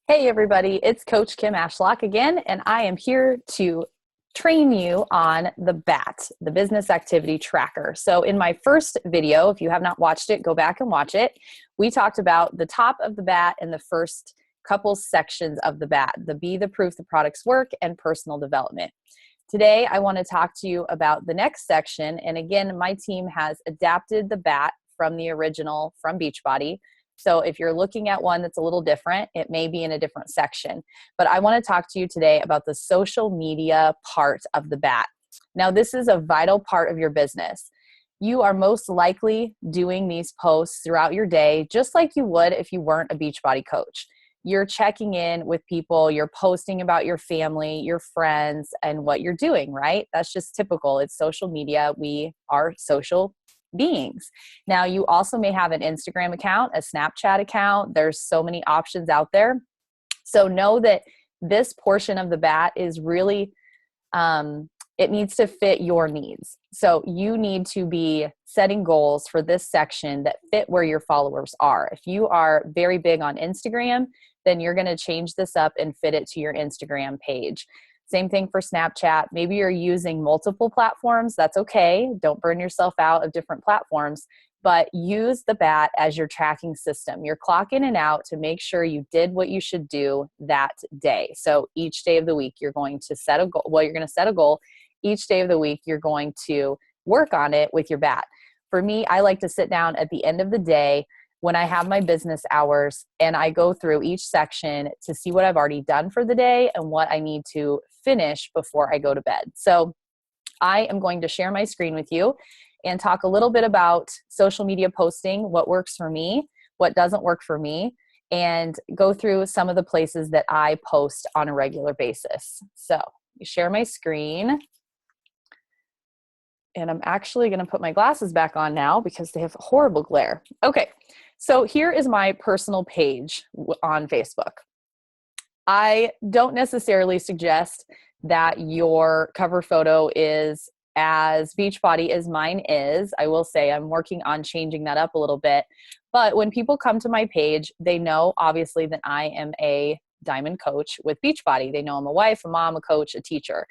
Hey everybody, it's Coach Kim Ashlock again, and I am here to train you on the BAT, the Business Activity Tracker. So in my first video, if you have not watched it, go back and watch it. We talked about the top of the BAT and the first couple sections of the BAT, the Be the Proof the Products Work and personal development. Today, I want to talk to you about the next section, and again, my team has adapted the BAT from the original from Beachbody. So if you're looking at one that's a little different, it may be in a different section. But I want to talk to you today about the social media part of the BAT. Now, this is a vital part of your business. You are most likely doing these posts throughout your day, just like you would if you weren't a Beachbody coach. You're checking in with people, you're posting about your family, your friends, and what you're doing, right? That's just typical. It's social media. We are social beings. Now, you also may have an Instagram account, a Snapchat account. There's so many options out there. So know that this portion of the BAT is really, it needs to fit your needs. So you need to be setting goals for this section that fit where your followers are. If you are very big on Instagram, then you're going to change this up and fit it to your Instagram page. Same thing for Snapchat. Maybe you're using multiple platforms. That's okay. Don't burn yourself out of different platforms, but use the BAT as your tracking system. You're clock in and out to make sure you did what you should do that day. So each day of the week, you're going to set a goal. Well, you're going to set a goal. Each day of the week, you're going to work on it with your BAT. For me, I like to sit down at the end of the day when I have my business hours and I go through each section to see what I've already done for the day and what I need to finish before I go to bed. So I am going to share my screen with you and talk a little bit about social media posting, what works for me, what doesn't work for me, and go through some of the places that I post on a regular basis. So share my screen. And I'm actually going to put my glasses back on now because they have horrible glare. Okay, so here is my personal page on Facebook. I don't necessarily suggest that your cover photo is as Beachbody as mine is. I will say I'm working on changing that up a little bit. But when people come to my page, they know obviously that I am a diamond coach with Beachbody. They know I'm a wife, a mom, a coach, a teacher.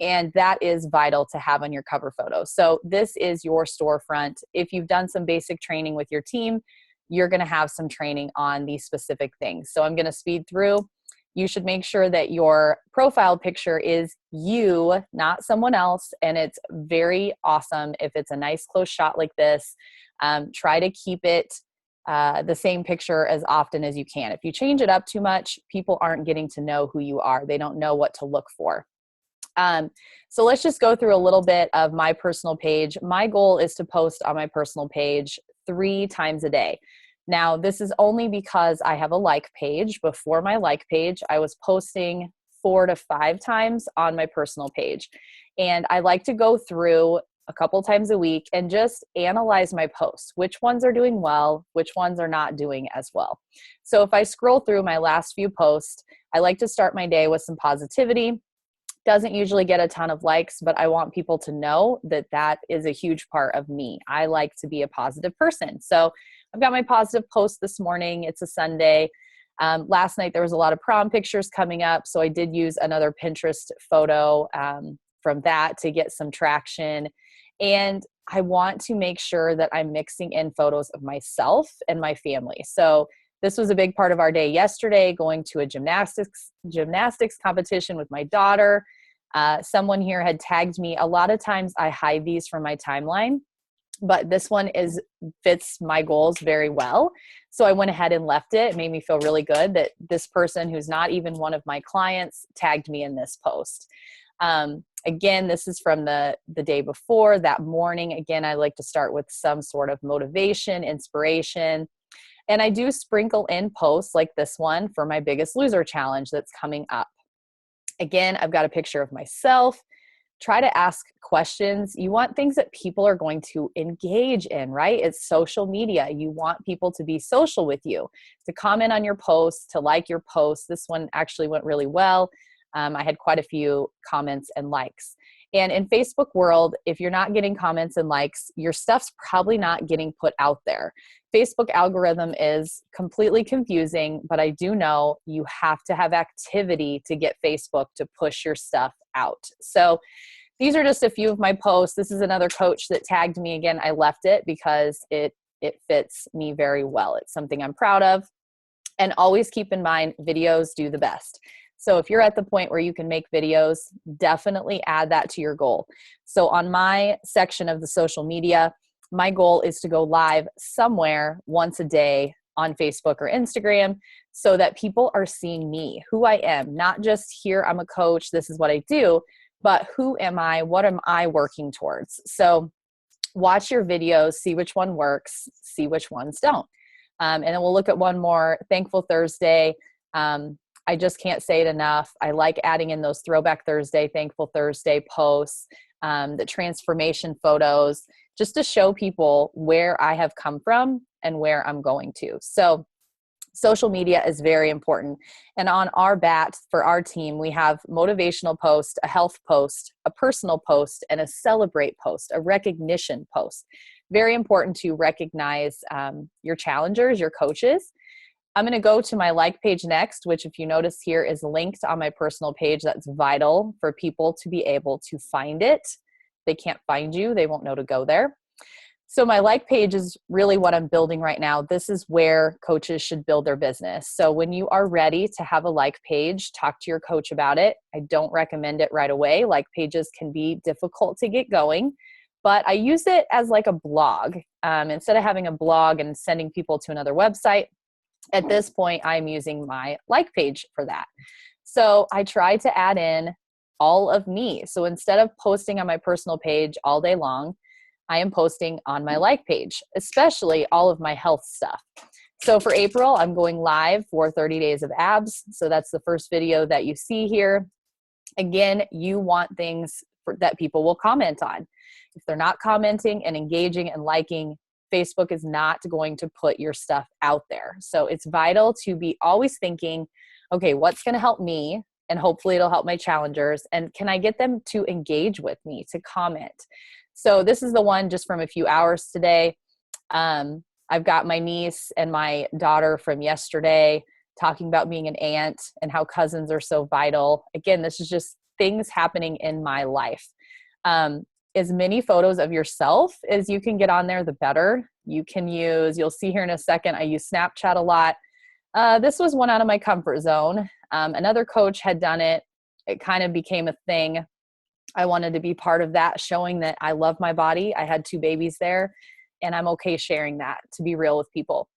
And that is vital to have on your cover photo. So this is your storefront. If you've done some basic training with your team, you're going to have some training on these specific things. So I'm going to speed through. You should make sure that your profile picture is you, not someone else. And it's very awesome if it's a nice close shot like this. Try to keep it the same picture as often as you can. If you change it up too much, people aren't getting to know who you are. They don't know what to look for. So let's just go through a little bit of my personal page. My goal is to post on my personal page 3 times a day. Now, this is only because I have a like page. Before my like page, I was posting 4 to 5 times on my personal page. And I like to go through a couple times a week and just analyze my posts. Which ones are doing well? Which ones are not doing as well? So if I scroll through my last few posts, I like to start my day with some positivity. Doesn't usually get a ton of likes, but I want people to know that that is a huge part of me. I like to be a positive person. So I've got my positive post this morning. It's a Sunday. Last night, there was a lot of prom pictures coming up. So I did use another Pinterest photo from that to get some traction. And I want to make sure that I'm mixing in photos of myself and my family. So this was a big part of our day yesterday, going to a gymnastics competition with my daughter. Someone here had tagged me. A lot of times I hide these from my timeline, but this one fits my goals very well. So I went ahead and left it. It made me feel really good that this person who's not even one of my clients tagged me in this post. Again, this is from the day before, that morning. Again, I like to start with some sort of motivation, inspiration. And I do sprinkle in posts like this one for my Biggest Loser challenge that's coming up. Again, I've got a picture of myself. Try to ask questions. You want things that people are going to engage in, right? It's social media. You want people to be social with you, to comment on your posts, to like your posts. This one actually went really well. I had quite a few comments and likes. And in Facebook world, if you're not getting comments and likes, your stuff's probably not getting put out there. Facebook algorithm is completely confusing, but I do know you have to have activity to get Facebook to push your stuff out. So these are just a few of my posts. This is another coach that tagged me again. I left it because it fits me very well. It's something I'm proud of. And always keep in mind, videos do the best. So if you're at the point where you can make videos, definitely add that to your goal. So on my section of the social media, my goal is to go live somewhere once a day on Facebook or Instagram so that people are seeing me, who I am, not just here, I'm a coach, this is what I do, but who am I? What am I working towards? So watch your videos, see which one works, see which ones don't. And then we'll look at one more, Thankful Thursday. I just can't say it enough. I like adding in those Throwback Thursday, Thankful Thursday posts, the transformation photos, just to show people where I have come from and where I'm going to. So social media is very important. And on our BAT for our team, we have motivational post, a health post, a personal post, and a celebrate post, a recognition post. Very important to recognize your challengers, your coaches. I'm going to go to my like page next, which if you notice here is linked on my personal page. That's vital for people to be able to find it. They can't find you, they won't know to go there. So my like page is really what I'm building right now. This is where coaches should build their business. So when you are ready to have a like page, talk to your coach about it. I don't recommend it right away. Like pages can be difficult to get going, but I use it as like a blog. Instead of having a blog and sending people to another website, at this point, I'm using my like page for that. So I try to add in all of me. So instead of posting on my personal page all day long, I am posting on my like page, especially all of my health stuff. So for April, I'm going live for 30 days of abs. So that's the first video that you see here. Again, you want things that people will comment on. If they're not commenting and engaging and liking, Facebook is not going to put your stuff out there. So it's vital to be always thinking, okay, what's going to help me? And hopefully it'll help my challengers. And can I get them to engage with me, to comment? So this is the one just from a few hours today. I've got my niece and my daughter from yesterday talking about being an aunt and how cousins are so vital. Again, this is just things happening in my life. As many photos of yourself as you can get on there, the better. You can use, you'll see here in a second, I use Snapchat a lot. This was one out of my comfort zone. Another coach had done it. It kind of became a thing. I wanted to be part of that, showing that I love my body. I had 2 babies there, and I'm okay sharing that, to be real with people.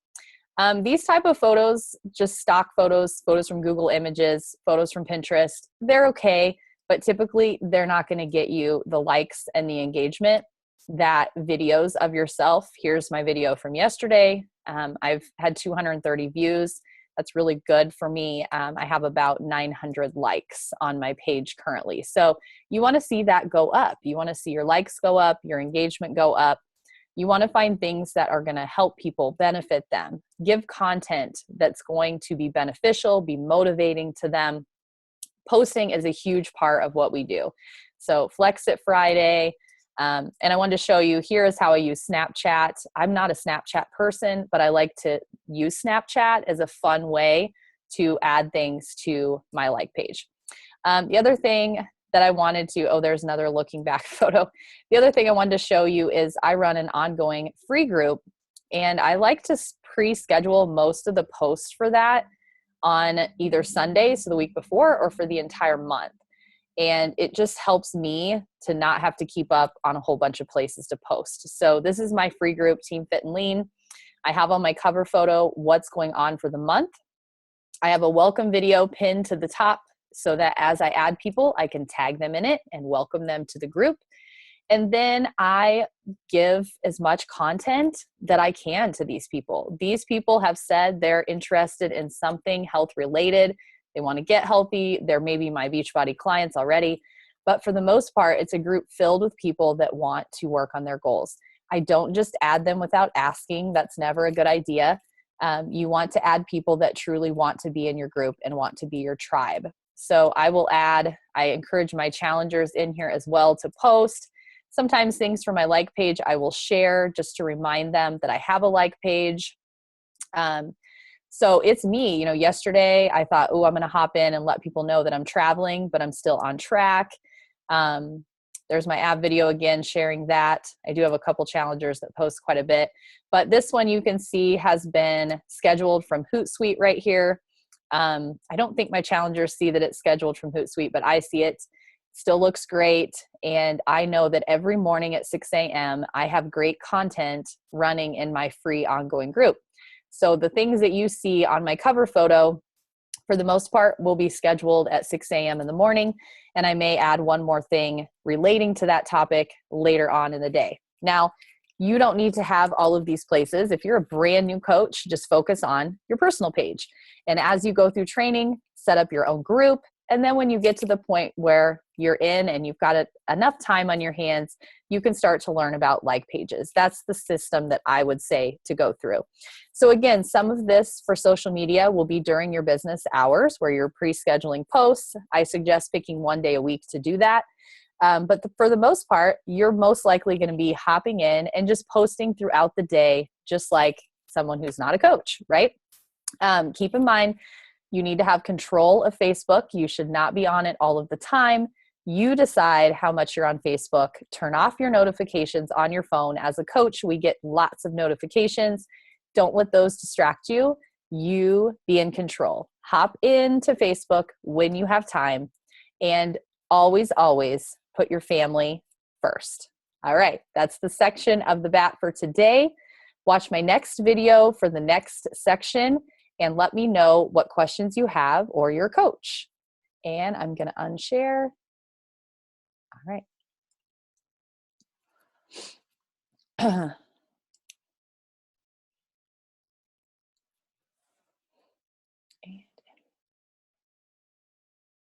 These type of photos, just stock photos, photos from Google Images, photos from Pinterest, they're okay. But typically they're not going to get you the likes and the engagement that videos of yourself. Here's my video from yesterday. I've had 230 views. That's really good for me. I have about 900 likes on my page currently. So you want to see that go up. You want to see your likes go up, your engagement go up. You want to find things that are going to help people, benefit them, give content that's going to be beneficial, be motivating to them. Posting is a huge part of what we do. So Flex It Friday. And I wanted to show you, here is how I use Snapchat. I'm not a Snapchat person, but I like to use Snapchat as a fun way to add things to my like page. The other thing that I wanted to, oh, there's another looking back photo. The other thing I wanted to show you is I run an ongoing free group, and I like to pre-schedule most of the posts for that on either Sunday, so the week before, or for the entire month. And it just helps me to not have to keep up on a whole bunch of places to post. So this is my free group, Team Fit and Lean. I have on my cover photo what's going on for the month. I have a welcome video pinned to the top so that as I add people, I can tag them in it and welcome them to the group. And then I give as much content that I can to these people. These people have said they're interested in something health related. They want to get healthy. They're maybe my Beachbody clients already. But for the most part, it's a group filled with people that want to work on their goals. I don't just add them without asking. That's never a good idea. You want to add people that truly want to be in your group and want to be your tribe. So I encourage my challengers in here as well to post. Sometimes things from my like page I will share just to remind them that I have a like page. So it's me, yesterday I thought, oh, I'm going to hop in and let people know that I'm traveling, but I'm still on track. There's my ab video again, sharing that. I do have a couple challengers that post quite a bit, but this one you can see has been scheduled from Hootsuite right here. I don't think my challengers see that it's scheduled from Hootsuite, but I see it. Still looks great. And I know that every morning at 6 a.m. I have great content running in my free ongoing group. So the things that you see on my cover photo, for the most part, will be scheduled at 6 a.m. in the morning. And I may add one more thing relating to that topic later on in the day. Now, you don't need to have all of these places. If you're a brand new coach, just focus on your personal page. And as you go through training, set up your own group. And then when you get to the point where you're in and you've got enough time on your hands, you can start to learn about like pages. That's the system that I would say to go through. So again, some of this for social media will be during your business hours where you're pre-scheduling posts. I suggest picking one day a week to do that. But for the most part, you're most likely going to be hopping in and just posting throughout the day, just like someone who's not a coach, right? Keep in mind, you need to have control of Facebook. You should not be on it all of the time. You decide how much you're on Facebook. Turn off your notifications on your phone. As a coach, we get lots of notifications. Don't let those distract you. You be in control. Hop into Facebook when you have time, and always, always put your family first. All right, that's the section of the BAT for today. Watch my next video for the next section and let me know what questions you have or your coach. And I'm going to unshare. All right.